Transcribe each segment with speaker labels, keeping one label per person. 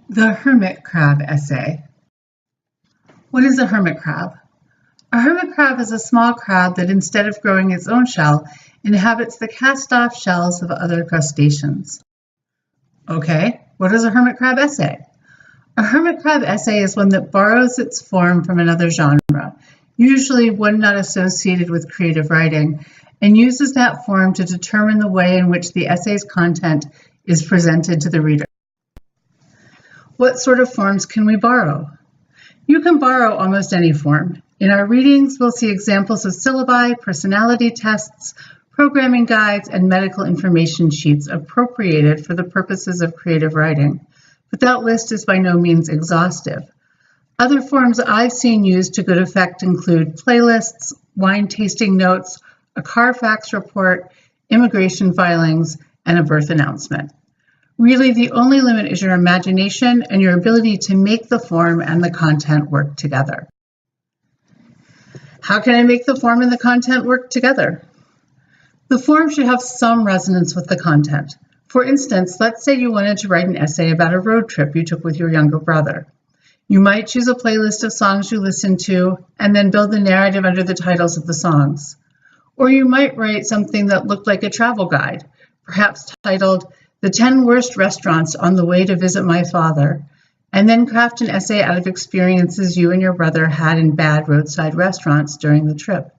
Speaker 1: The hermit crab essay. What is a hermit crab? A hermit crab is a small crab that, instead of growing its own shell, inhabits the cast-off shells of other crustaceans. Okay, what is a hermit crab essay? A hermit crab essay is one that borrows its form from another genre, usually one not associated with creative writing, and uses that form to determine the way in which the essay's content is presented to the reader. What sort of forms can we borrow? You can borrow almost any form. In our readings, we'll see examples of syllabi, personality tests, programming guides, and medical information sheets appropriated for the purposes of creative writing, but that list is by no means exhaustive. Other forms I've seen used to good effect include playlists, wine tasting notes, a Carfax report, immigration filings, and a birth announcement. Really, the only limit is your imagination and your ability to make the form and the content work together. How can I make the form and the content work together? The form should have some resonance with the content. For instance, let's say you wanted to write an essay about a road trip you took with your younger brother. You might choose a playlist of songs you listen to and then build the narrative under the titles of the songs. Or you might write something that looked like a travel guide, perhaps titled "The 10 Worst Restaurants on the Way to Visit My Father," and then craft an essay out of experiences you and your brother had in bad roadside restaurants during the trip.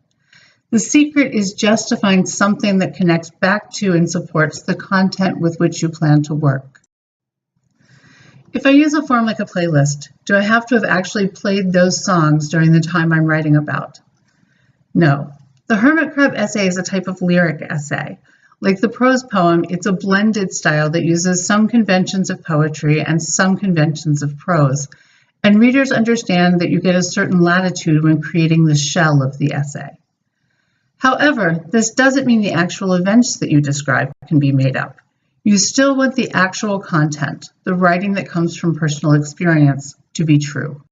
Speaker 1: The secret is just to find something that connects back to and supports the content with which you plan to work. If I use a form like a playlist, do I have to have actually played those songs during the time I'm writing about? No. The hermit crab essay is a type of lyric essay. Like the prose poem, it's a blended style that uses some conventions of poetry and some conventions of prose, and readers understand that you get a certain latitude when creating the shell of the essay. However, this doesn't mean the actual events that you describe can be made up. You still want the actual content, the writing that comes from personal experience, to be true.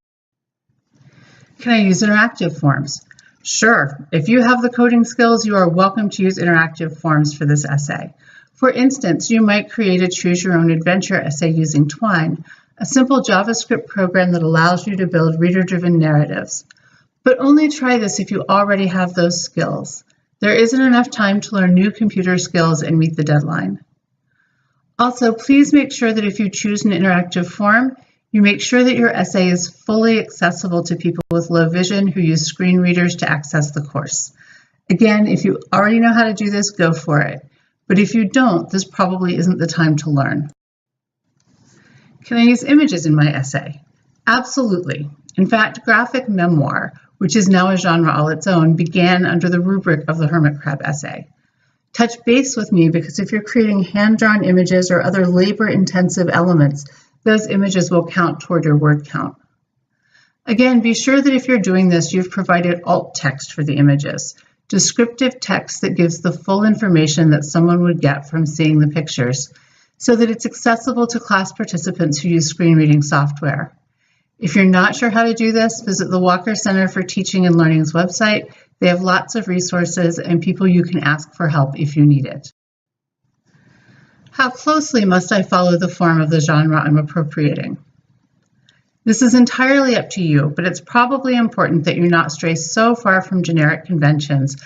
Speaker 1: Can I use interactive forms? Sure, if you have the coding skills, you are welcome to use interactive forms for this essay. For instance, you might create a choose-your-own-adventure essay using Twine, a simple JavaScript program that allows you to build reader-driven narratives. But only try this if you already have those skills. There isn't enough time to learn new computer skills and meet the deadline. Also, please make sure that if you choose an interactive form, you make sure that your essay is fully accessible to people with low vision who use screen readers to access the course. Again, if you already know how to do this, go for it. But if you don't, this probably isn't the time to learn. Can I use images in my essay? Absolutely. In fact, graphic memoir, which is now a genre all its own, began under the rubric of the hermit crab essay. Touch base with me because if you're creating hand-drawn images or other labor-intensive elements, those images will count toward your word count. Again, be sure that if you're doing this, you've provided alt text for the images, descriptive text that gives the full information that someone would get from seeing the pictures, so that it's accessible to class participants who use screen reading software. If you're not sure how to do this, visit the Walker Center for Teaching and Learning's website. They have lots of resources and people you can ask for help if you need it. How closely must I follow the form of the genre I'm appropriating? This is entirely up to you, but it's probably important that you not stray so far from generic conventions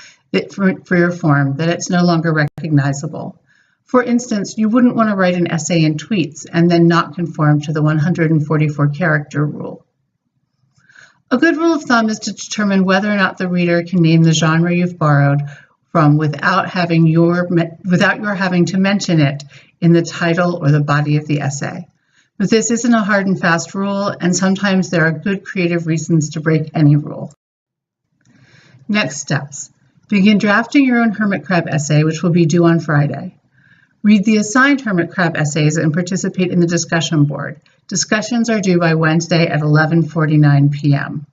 Speaker 1: for your form that it's no longer recognizable. For instance, you wouldn't want to write an essay in tweets and then not conform to the 144-character rule. A good rule of thumb is to determine whether or not the reader can name the genre you've borrowed from without your having to mention it in the title or the body of the essay. But this isn't a hard and fast rule, and sometimes there are good creative reasons to break any rule. Next steps. Begin drafting your own hermit crab essay, which will be due on Friday. Read the assigned hermit crab essays and participate in the discussion board. Discussions are due by Wednesday at 11:49 p.m.